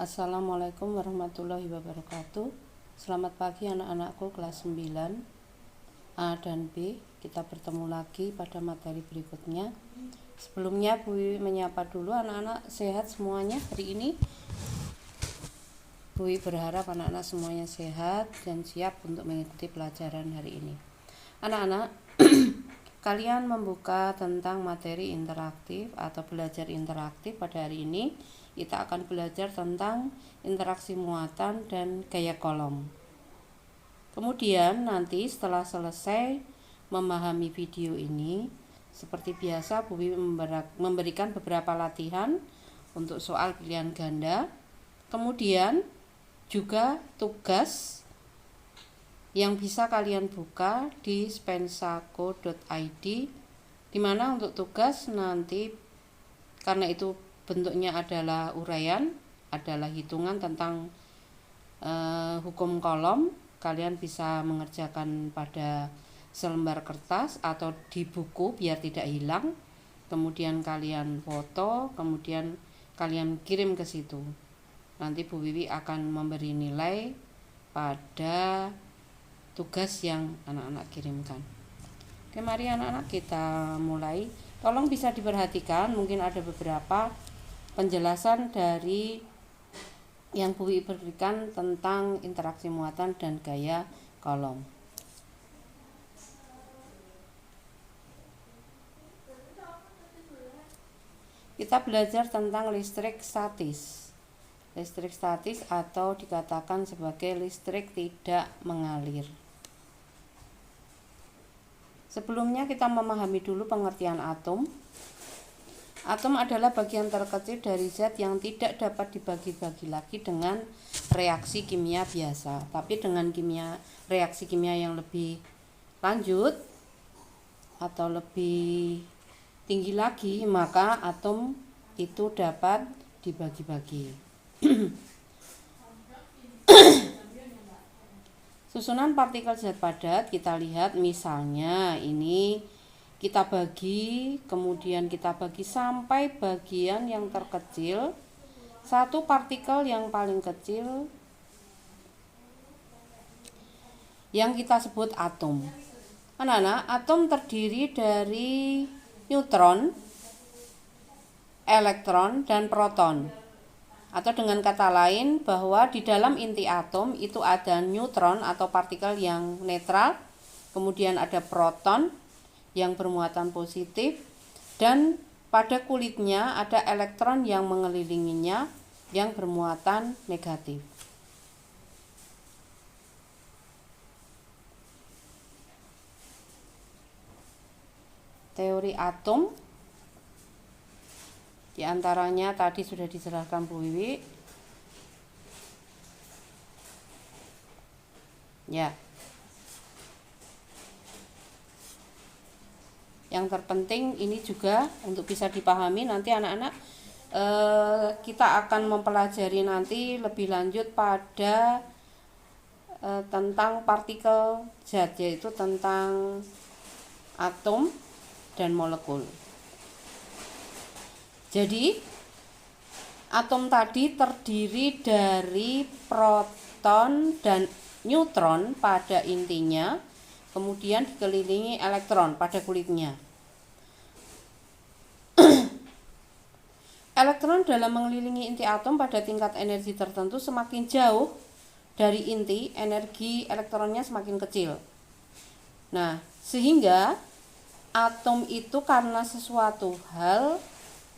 Assalamualaikum warahmatullahi wabarakatuh. Selamat pagi anak-anakku kelas 9 A dan B. Kita bertemu lagi pada materi berikutnya. Sebelumnya Bu Wiwi menyapa dulu anak-anak sehat semuanya hari ini. Bu Wiwi berharap anak-anak semuanya sehat dan siap untuk mengikuti pelajaran hari ini. Anak-anak, kalian membuka tentang materi interaktif atau belajar interaktif pada hari ini. Kita akan belajar tentang interaksi muatan dan gaya kolom. Kemudian nanti setelah selesai memahami video ini, seperti biasa Bu Wiwi memberikan beberapa latihan untuk soal pilihan ganda. Kemudian juga tugas yang bisa kalian buka di spensako.id, di mana untuk tugas nanti karena itu bentuknya adalah uraian, adalah hitungan tentang hukum kolom. Kalian bisa mengerjakan pada selembar kertas atau di buku biar tidak hilang. Kemudian kalian foto, kemudian kalian kirim ke situ. Nanti Bu Wiwi akan memberi nilai pada tugas yang anak-anak kirimkan. Oke, mari anak-anak kita mulai. Tolong bisa diperhatikan, mungkin ada beberapa penjelasan dari yang Bu Wiwi berikan tentang interaksi muatan dan gaya kolom. Kita belajar tentang listrik statis. Listrik statis atau dikatakan sebagai listrik tidak mengalir. Sebelumnya kita memahami dulu pengertian atom. Atom adalah bagian terkecil dari zat yang tidak dapat dibagi-bagi lagi dengan reaksi kimia biasa. Tapi dengan reaksi kimia yang lebih lanjut atau lebih tinggi lagi, maka atom itu dapat dibagi-bagi. Susunan partikel zat padat kita lihat misalnya ini kita bagi, kemudian kita bagi sampai bagian yang terkecil. Satu partikel yang paling kecil yang kita sebut atom. Anak-anak, atom terdiri dari neutron, elektron, dan proton. Atau dengan kata lain bahwa di dalam inti atom itu ada neutron atau partikel yang netral, kemudian ada proton yang bermuatan positif, dan pada kulitnya ada elektron yang mengelilinginya yang bermuatan negatif. Teori atom diantaranya tadi sudah dijelaskan Bu Wiwi. Ya. Yang terpenting ini juga untuk bisa dipahami nanti anak-anak kita akan mempelajari nanti lebih lanjut pada tentang partikel zat, yaitu tentang atom dan molekul. Jadi atom tadi terdiri dari proton dan neutron pada intinya, kemudian dikelilingi elektron pada kulitnya. Elektron dalam mengelilingi inti atom pada tingkat energi tertentu semakin jauh dari inti, energi elektronnya semakin kecil. Nah, sehingga atom itu karena sesuatu hal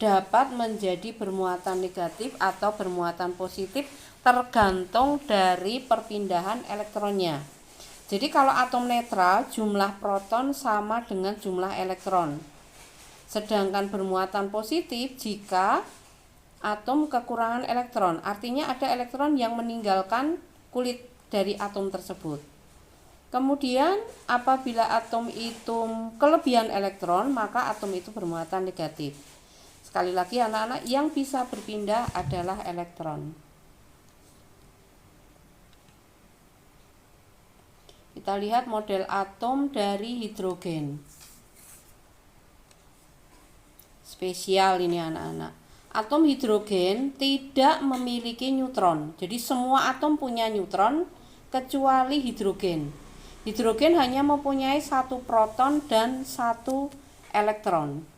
dapat menjadi bermuatan negatif atau bermuatan positif tergantung dari perpindahan elektronnya. Jadi kalau atom netral, jumlah proton sama dengan jumlah elektron. Sedangkan bermuatan positif jika atom kekurangan elektron, artinya ada elektron yang meninggalkan kulit dari atom tersebut. Kemudian apabila atom itu kelebihan elektron, maka atom itu bermuatan negatif. Sekali lagi anak-anak, yang bisa berpindah adalah elektron. Kita lihat model atom dari hidrogen. Spesial ini anak-anak. atom hidrogen tidak memiliki neutron. Jadi semua atom punya neutron kecuali hidrogen. Hidrogen hanya mempunyai satu proton dan satu elektron.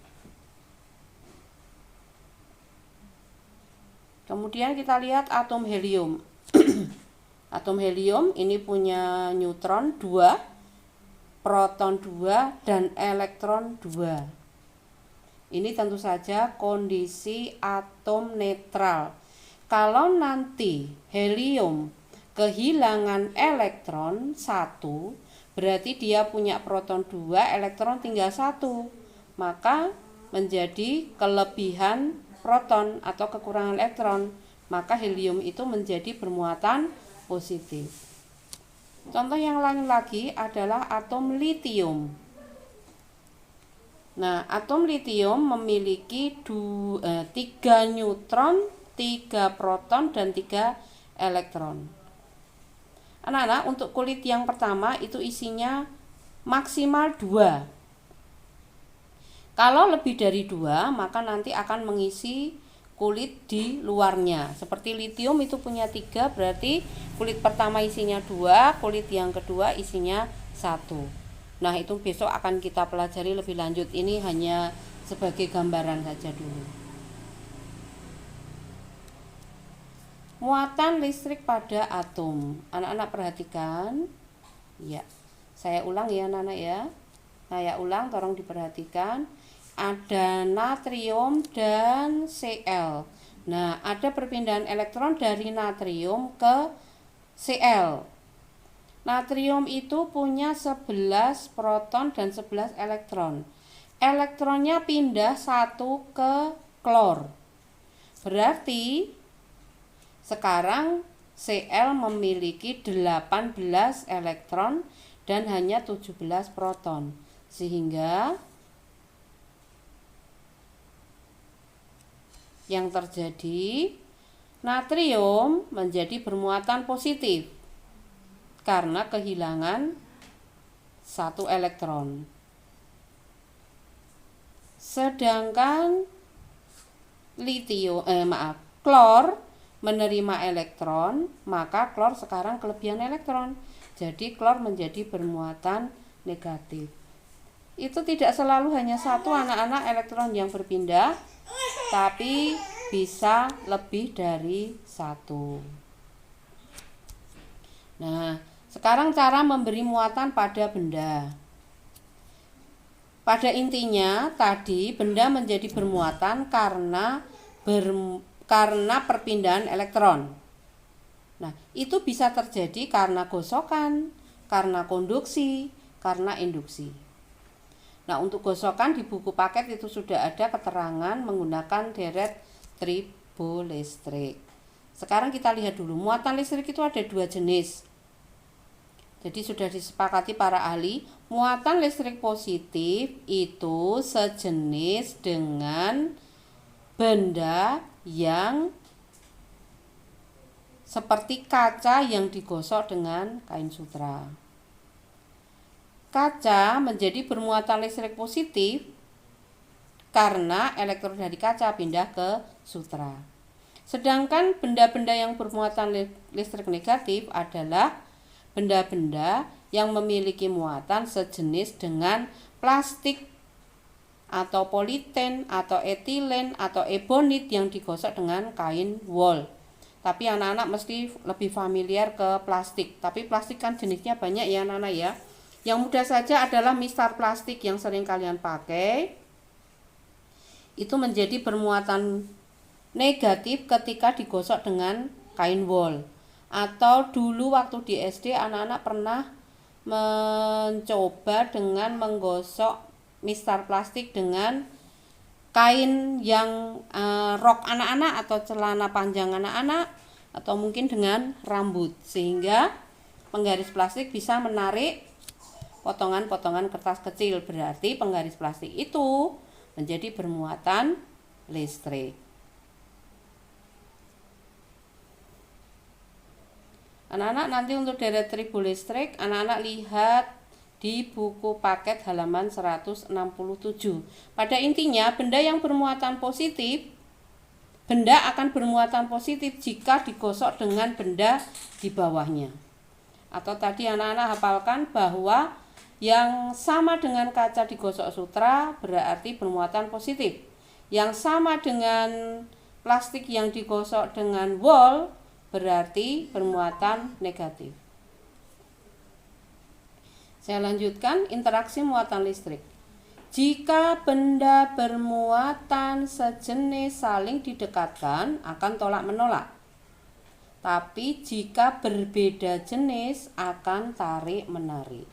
Kemudian kita lihat atom helium. Atom helium ini punya neutron 2, proton 2, dan elektron 2. Ini tentu saja kondisi atom netral. Kalau nanti helium kehilangan elektron 1, berarti dia punya proton 2, elektron tinggal 1. Maka menjadi kelebihan proton atau kekurangan elektron. Maka helium itu menjadi bermuatan positif. Contoh yang lain lagi adalah atom litium. Nah, atom litium memiliki 3 neutron, 3 proton, dan 3 elektron. Anak-anak, untuk kulit yang pertama itu isinya maksimal 2. Kalau lebih dari 2, maka nanti akan mengisi kulit di luarnya. Seperti litium itu punya 3, berarti kulit pertama isinya 2, kulit yang kedua isinya 1. Nah, itu besok akan kita pelajari lebih lanjut. Ini hanya sebagai gambaran saja dulu. Muatan listrik pada atom. Anak-anak perhatikan. Ya, saya ulang ya anak-anak ya. Saya ulang, tolong diperhatikan. Ada natrium dan Cl. Nah, ada perpindahan elektron dari natrium ke Cl. Natrium itu punya 11 proton dan 11 elektron. Elektronnya pindah 1 ke klor. Berarti sekarang Cl memiliki 18 elektron dan hanya 17 proton. Sehingga yang terjadi, natrium menjadi bermuatan positif karena kehilangan 1 elektron. Sedangkan klor menerima elektron, maka klor sekarang kelebihan elektron. Jadi klor menjadi bermuatan negatif. Itu tidak selalu hanya 1 anak-anak elektron yang berpindah, tapi bisa lebih dari 1. Nah, sekarang cara memberi muatan pada benda. Pada intinya tadi benda menjadi bermuatan karena perpindahan elektron. Nah, itu bisa terjadi karena gosokan, karena konduksi, karena induksi. Nah, untuk gosokan di buku paket itu sudah ada keterangan menggunakan deret tribolistrik. Sekarang kita lihat dulu, muatan listrik itu ada 2 jenis. Jadi sudah disepakati para ahli, muatan listrik positif itu sejenis dengan benda yang seperti kaca yang digosok dengan kain sutra. Kaca menjadi bermuatan listrik positif karena elektron dari kaca pindah ke sutra. Sedangkan benda-benda yang bermuatan listrik negatif adalah benda-benda yang memiliki muatan sejenis dengan plastik atau politen atau etilen atau ebonit yang digosok dengan kain wol. Tapi anak-anak mesti lebih familiar ke plastik. Tapi plastik kan jenisnya banyak ya anak-anak ya. Yang mudah saja adalah mistar plastik yang sering kalian pakai. Itu menjadi bermuatan negatif ketika digosok dengan kain wol. Atau dulu waktu di SD anak-anak pernah mencoba dengan menggosok mistar plastik dengan kain yang rok anak-anak atau celana panjang anak-anak atau mungkin dengan rambut, sehingga penggaris plastik bisa menarik potongan-potongan kertas kecil. Berarti penggaris plastik itu menjadi bermuatan listrik. Anak-anak nanti untuk deret tribolistrik, anak-anak lihat di buku paket halaman 167. Pada intinya, benda yang bermuatan positif benda akan bermuatan positif jika digosok dengan benda di bawahnya. Atau tadi anak-anak hafalkan bahwa yang sama dengan kaca digosok sutra berarti bermuatan positif. Yang sama dengan plastik yang digosok dengan wol berarti bermuatan negatif. Saya lanjutkan interaksi muatan listrik. Jika benda bermuatan sejenis saling didekatkan akan tolak menolak. Tapi jika berbeda jenis akan tarik menarik.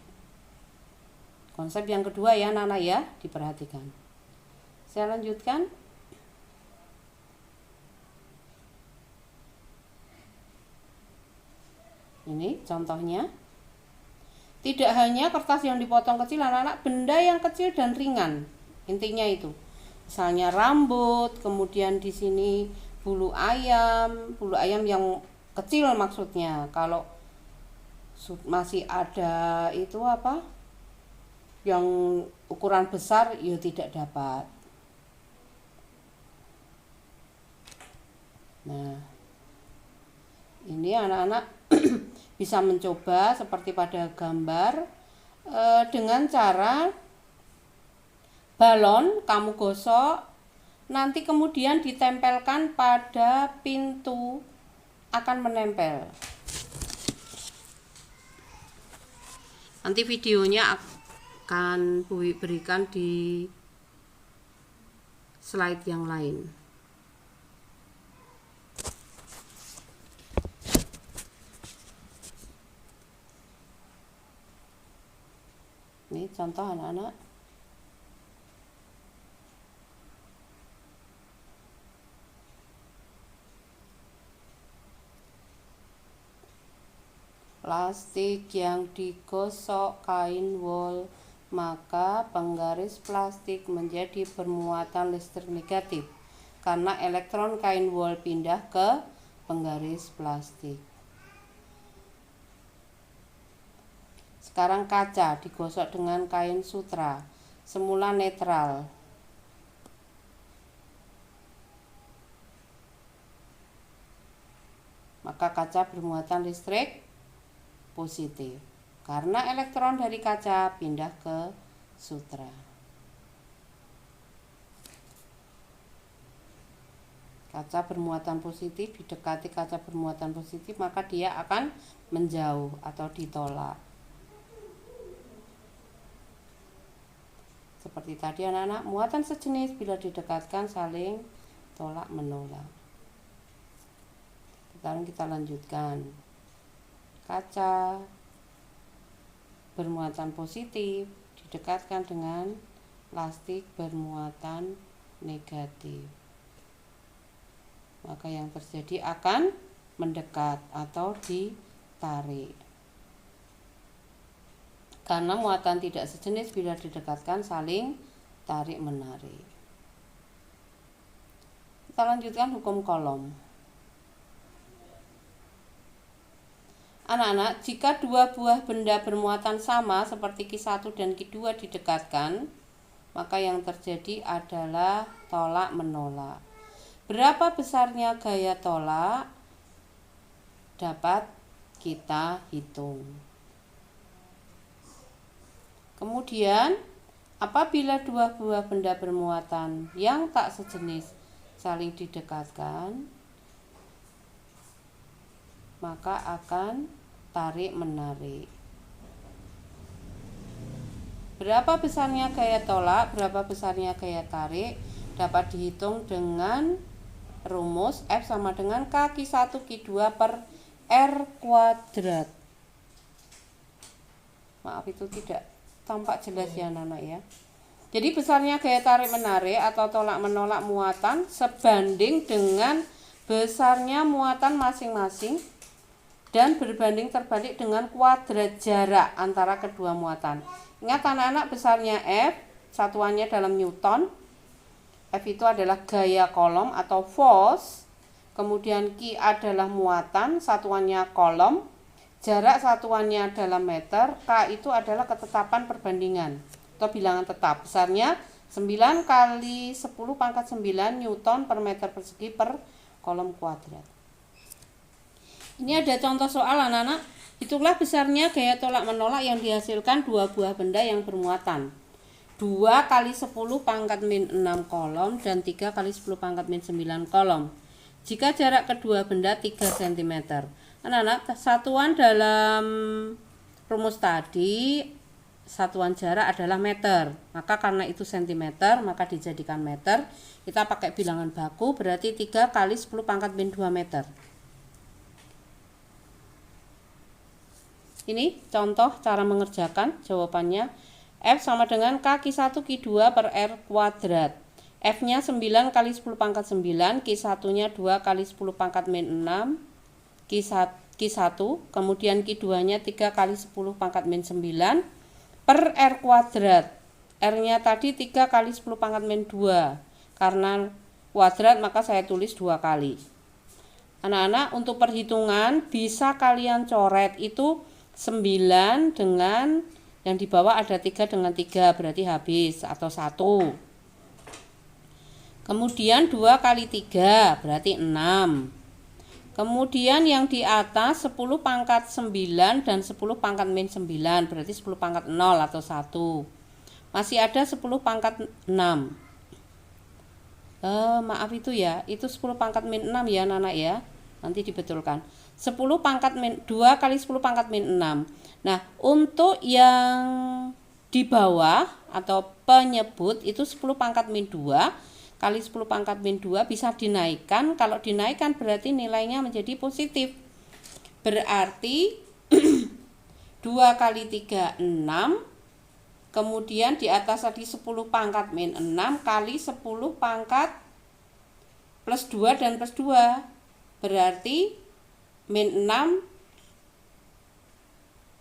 Konsep yang kedua ya anak-anak ya, diperhatikan. Saya lanjutkan. Ini contohnya. Tidak hanya kertas yang dipotong kecil anak-anak, benda yang kecil dan ringan. Intinya itu. Misalnya rambut, kemudian di sini bulu ayam yang kecil maksudnya. Kalau masih ada itu apa? Yang ukuran besar ya tidak dapat. Nah, ini anak-anak bisa mencoba seperti pada gambar dengan cara balon kamu gosok, nanti kemudian ditempelkan pada pintu, akan menempel. Nanti videonya akan berikan di slide yang lain. Ini contoh anak-anak. Plastik yang digosok kain wol, maka penggaris plastik menjadi bermuatan listrik negatif karena elektron kain wol pindah ke penggaris plastik. Sekarang kaca digosok dengan kain sutra, semula netral. Maka kaca bermuatan listrik positif karena elektron dari kaca pindah ke sutra. Kaca bermuatan positif didekati kaca bermuatan positif, maka dia akan menjauh atau ditolak. Seperti tadi anak-anak, muatan sejenis bila didekatkan saling tolak menolak. Sekarang kita lanjutkan. Kaca bermuatan positif didekatkan dengan plastik bermuatan negatif. Maka yang terjadi akan mendekat atau ditarik. Karena muatan tidak sejenis bila didekatkan saling tarik menarik. Kita lanjutkan hukum Coulomb. Anak-anak, jika dua buah benda bermuatan sama seperti Q1 dan Q2 didekatkan, maka yang terjadi adalah tolak menolak. Berapa besarnya gaya tolak dapat kita hitung. Kemudian, apabila dua buah benda bermuatan yang tak sejenis saling didekatkan, maka akan tarik menarik. Berapa besarnya gaya tolak, berapa besarnya gaya tarik dapat dihitung dengan rumus F sama dengan K Q1 Q2 per R kuadrat. Maaf itu tidak tampak jelas ya anak-anak ya. Jadi besarnya gaya tarik menarik atau tolak menolak muatan sebanding dengan besarnya muatan masing-masing dan berbanding terbalik dengan kuadrat jarak antara kedua muatan. Ingat anak-anak, besarnya F, satuannya dalam Newton. F itu adalah gaya Coulomb atau force. Kemudian Q adalah muatan, satuannya Coulomb. Jarak satuannya dalam meter. K itu adalah ketetapan perbandingan atau bilangan tetap. Besarnya 9 kali 10 pangkat 9 Newton per meter persegi per kolom kuadrat. Ini ada contoh soal anak-anak. Itulah besarnya gaya tolak menolak yang dihasilkan dua buah benda yang bermuatan 2 kali 10 pangkat min 6 kolom dan 3 kali 10 pangkat min 9 kolom. Jika jarak kedua benda 3 cm. Anak-anak, satuan dalam rumus tadi, satuan jarak adalah meter. Maka karena itu cm, maka dijadikan meter. Kita pakai bilangan baku, berarti 3 kali 10 pangkat min 2 meter. Ini contoh cara mengerjakan. Jawabannya F sama dengan K1 Q2 per R kuadrat. F nya 9 kali 10 pangkat 9, Q1 nya 2 kali 10 pangkat min 6 Q1, kemudian Q2 nya 3 kali 10 pangkat min 9 per R kuadrat. R nya tadi 3 kali 10 pangkat min 2. Karena kuadrat maka saya tulis 2 kali. Anak-anak, untuk perhitungan bisa kalian coret itu 9 dengan yang di bawah ada 3 dengan 3, berarti habis atau 1. Kemudian 2 kali 3 berarti 6. Kemudian yang di atas 10 pangkat 9 dan 10 pangkat min 9 berarti 10 pangkat 0 atau 1. Masih ada 10 pangkat 6. Maaf itu ya, itu 10 pangkat min 6 ya anak-anak ya. Nanti dibetulkan. 10 pangkat min 2 kali 10 pangkat min 6. Nah, untuk yang di bawah atau penyebut itu 10 pangkat min 2 kali 10 pangkat min 2 bisa dinaikkan. Kalau dinaikkan berarti nilainya menjadi positif. Berarti 2 kali 3 6. Kemudian di atas tadi 10 pangkat min 6 kali 10 pangkat plus 2 dan plus 2. Berarti min 6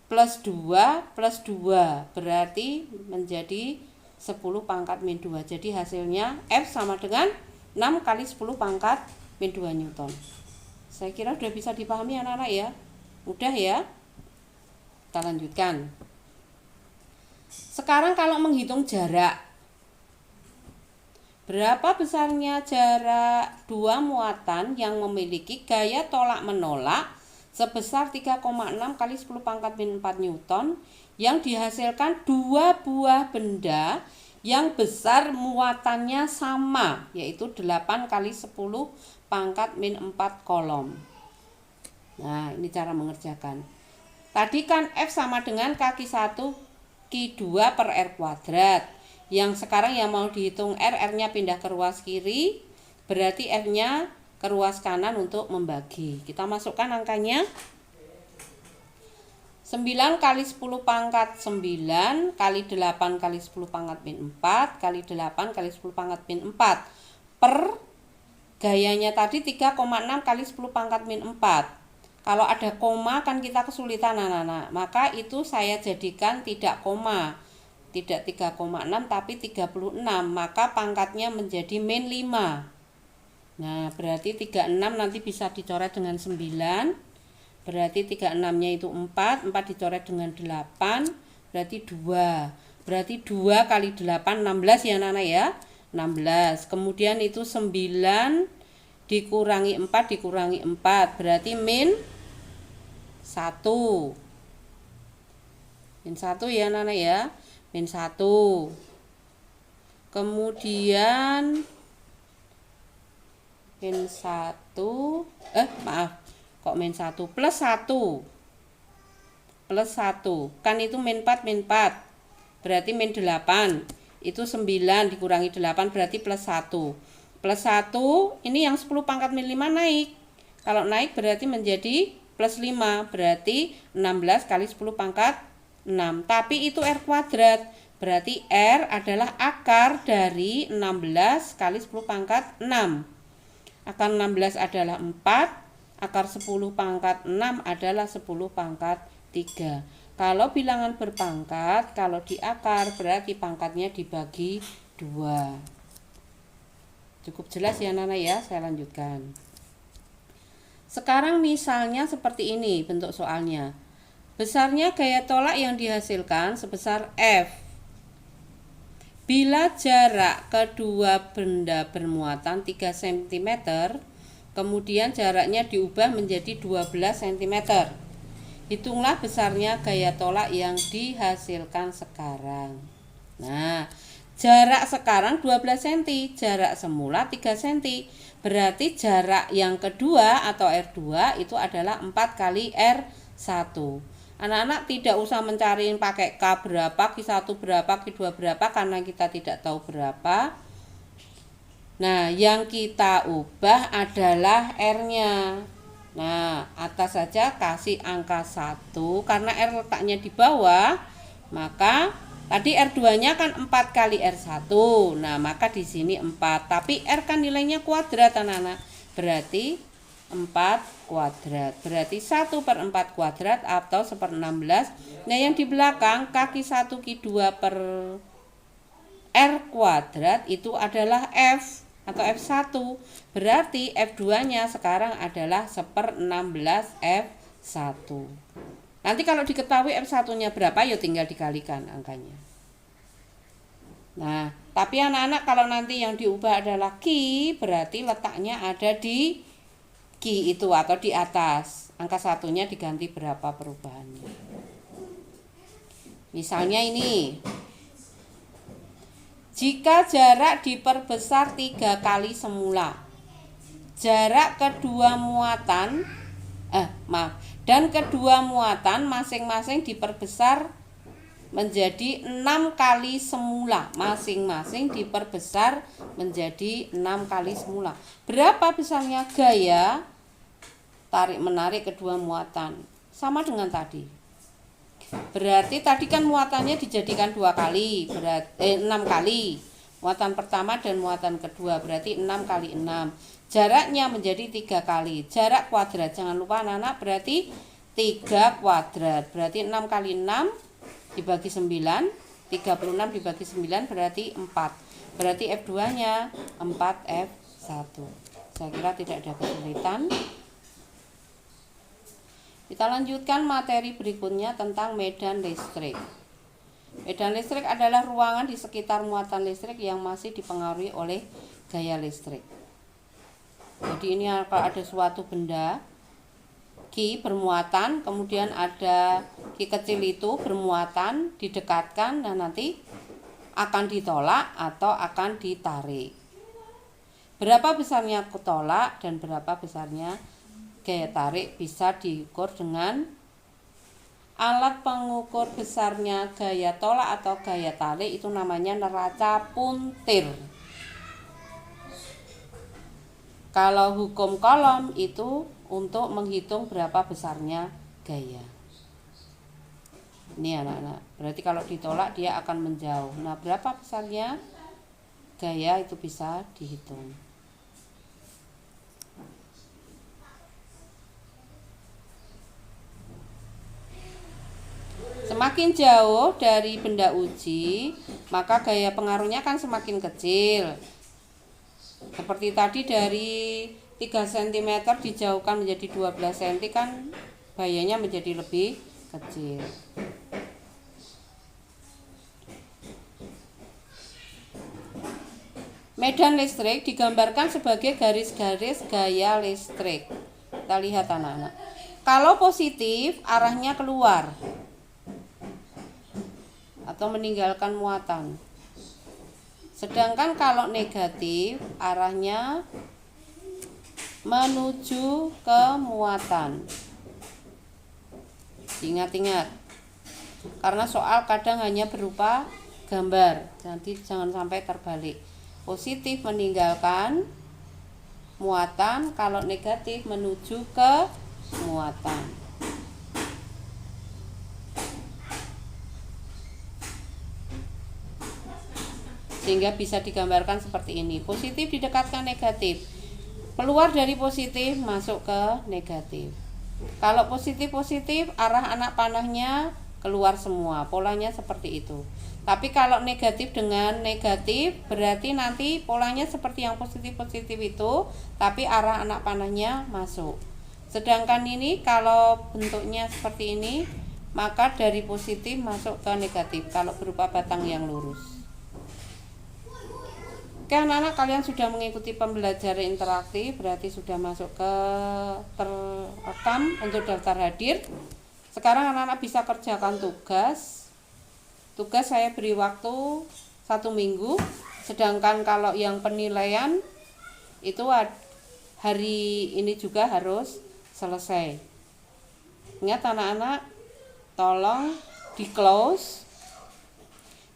plus 2 plus 2. Berarti menjadi 10 pangkat min 2. Jadi hasilnya F sama dengan 6 kali 10 pangkat min 2 Newton. Saya kira sudah bisa dipahami anak-anak ya. Mudah ya. Kita lanjutkan. Sekarang kalau menghitung jarak. Berapa besarnya jarak dua muatan yang memiliki gaya tolak menolak sebesar 3,6 kali 10 pangkat min 4 Newton yang dihasilkan dua buah benda yang besar muatannya sama, yaitu 8 kali 10 pangkat min 4 kolom. Nah, ini cara mengerjakan. Tadi kan F sama dengan kaki 1 Q2 per R kuadrat. Yang sekarang yang mau dihitung R-nya pindah ke ruas kiri, berarti F-nya ke ruas kanan untuk membagi. Kita masukkan angkanya. 9 kali 10 pangkat 9 kali 8 kali 10 pangkat min 4 kali 8 kali 10 pangkat min 4 per gayanya tadi 3,6 kali 10 pangkat min 4. Kalau ada koma kan kita kesulitan anak-anak. Maka itu saya jadikan tidak koma. Tidak 3,6 tapi 36. Maka pangkatnya menjadi min 5. Nah, berarti 36 nanti bisa dicoret dengan 9. Berarti 36-nya itu 4 dicoret dengan 8, berarti 2. Berarti 2 kali 8, 16 ya anak-anak ya. 16. Kemudian itu 9 dikurangi 4 dikurangi 4, berarti min 1. Min 1 ya anak-anak ya. Min 1. Kemudian min 1, maaf. Kok min 1 plus 1 plus 1 kan itu min 4 berarti min 8 itu 9 dikurangi 8 berarti plus 1 plus 1 ini yang 10 pangkat min 5 naik, kalau naik berarti menjadi plus 5, berarti 16 kali 10 pangkat 6, tapi itu R kuadrat, berarti R adalah akar dari 16 kali 10 pangkat 6. Akar 16 adalah 4, akar 10 pangkat 6 adalah 10 pangkat 3. Kalau bilangan berpangkat, kalau di akar berarti pangkatnya dibagi 2. Cukup jelas ya anak-anak ya, saya lanjutkan. Sekarang misalnya seperti ini bentuk soalnya. Besarnya gaya tolak yang dihasilkan sebesar F. Bila jarak kedua benda bermuatan 3 cm, kemudian jaraknya diubah menjadi 12 cm. Hitunglah besarnya gaya tolak yang dihasilkan sekarang. Nah, jarak sekarang 12 cm, jarak semula 3 cm. Berarti jarak yang kedua atau R2 itu adalah 4 kali R1. Anak-anak tidak usah mencari pakai K berapa, Q1 berapa, Q2 berapa, karena kita tidak tahu berapa. Nah, yang kita ubah adalah R-nya. Nah, atas saja kasih angka 1, karena R letaknya di bawah, maka tadi R2-nya kan 4 kali R1. Nah, maka di sini 4, tapi R kan nilainya kuadrat, anak-anak. Berarti 4 kuadrat. Berarti 1/4 kuadrat atau 1/16. Nah, yang di belakang kaki 1 Q2 per R kuadrat itu adalah F atau F1. Berarti F2-nya sekarang adalah 1/16 F1. Nanti kalau diketahui F1-nya berapa, ya tinggal dikalikan angkanya. Nah, tapi anak-anak kalau nanti yang diubah adalah Q, berarti letaknya ada di Q itu atau di atas. Angka satunya diganti berapa perubahannya. Misalnya ini. Jika jarak diperbesar 3 kali semula, jarak kedua muatan dan kedua muatan masing-masing diperbesar menjadi 6 kali semula. Masing-masing diperbesar menjadi 6 kali semula. Berapa besarnya gaya tarik-menarik kedua muatan? Sama dengan tadi. Berarti tadi kan muatannya dijadikan 2 kali, 6 kali. Muatan pertama dan muatan kedua, berarti 6 kali 6. Jaraknya menjadi 3 kali. Jarak kuadrat, jangan lupa anak-anak, berarti 3 kuadrat. Berarti 6 kali 6 dibagi 9, 36 dibagi 9 berarti 4. Berarti F2-nya 4F1. Saya kira tidak ada kesulitan. Kita lanjutkan materi berikutnya tentang medan listrik. Medan listrik adalah ruangan di sekitar muatan listrik yang masih dipengaruhi oleh gaya listrik. Jadi ini kalau ada suatu benda Q bermuatan, kemudian ada Q kecil itu bermuatan, didekatkan dan nanti akan ditolak atau akan ditarik. Berapa besarnya tolak dan berapa besarnya gaya tarik bisa diukur dengan alat pengukur besarnya gaya tolak atau gaya tarik, itu namanya neraca puntir. Kalau hukum Coulomb itu untuk menghitung berapa besarnya gaya. Ini anak-anak, berarti kalau ditolak dia akan menjauh. Nah, berapa besarnya gaya itu bisa dihitung. Semakin jauh dari benda uji, maka gaya pengaruhnya kan semakin kecil. Seperti tadi dari 3 cm dijauhkan menjadi 12 cm kan gayanya menjadi lebih kecil. Medan listrik digambarkan sebagai garis-garis gaya listrik. Kita lihat anak-anak. Kalau positif arahnya keluar atau meninggalkan muatan. Sedangkan kalau negatif arahnya menuju ke muatan. Ingat-ingat. Karena soal kadang hanya berupa gambar. Nanti jangan sampai terbalik. Positif meninggalkan muatan, kalau negatif menuju ke muatan. Sehingga bisa digambarkan seperti ini. Positif didekatkan negatif. Keluar dari positif masuk ke negatif. Kalau positif-positif arah anak panahnya keluar semua. Polanya seperti itu. Tapi kalau negatif dengan negatif berarti nanti polanya seperti yang positif-positif itu, tapi arah anak panahnya masuk. Sedangkan ini kalau bentuknya seperti ini, maka dari positif masuk ke negatif kalau berupa batang yang lurus. Oke anak-anak, kalian sudah mengikuti pembelajaran interaktif, berarti sudah masuk ke terekam untuk daftar hadir. Sekarang anak-anak bisa kerjakan tugas. Tugas saya beri waktu 1 minggu, sedangkan kalau yang penilaian itu hari ini juga harus selesai. Ingat anak-anak, tolong di close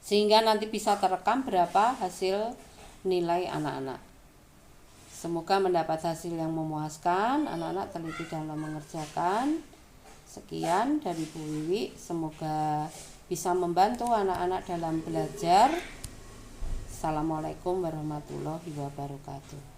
sehingga nanti bisa terekam berapa hasil nilai anak-anak. Semoga mendapat hasil yang memuaskan. Anak-anak teliti dalam mengerjakan. Sekian dari Bu Wiwi, semoga bisa membantu anak-anak dalam belajar. Assalamualaikum warahmatullahi wabarakatuh.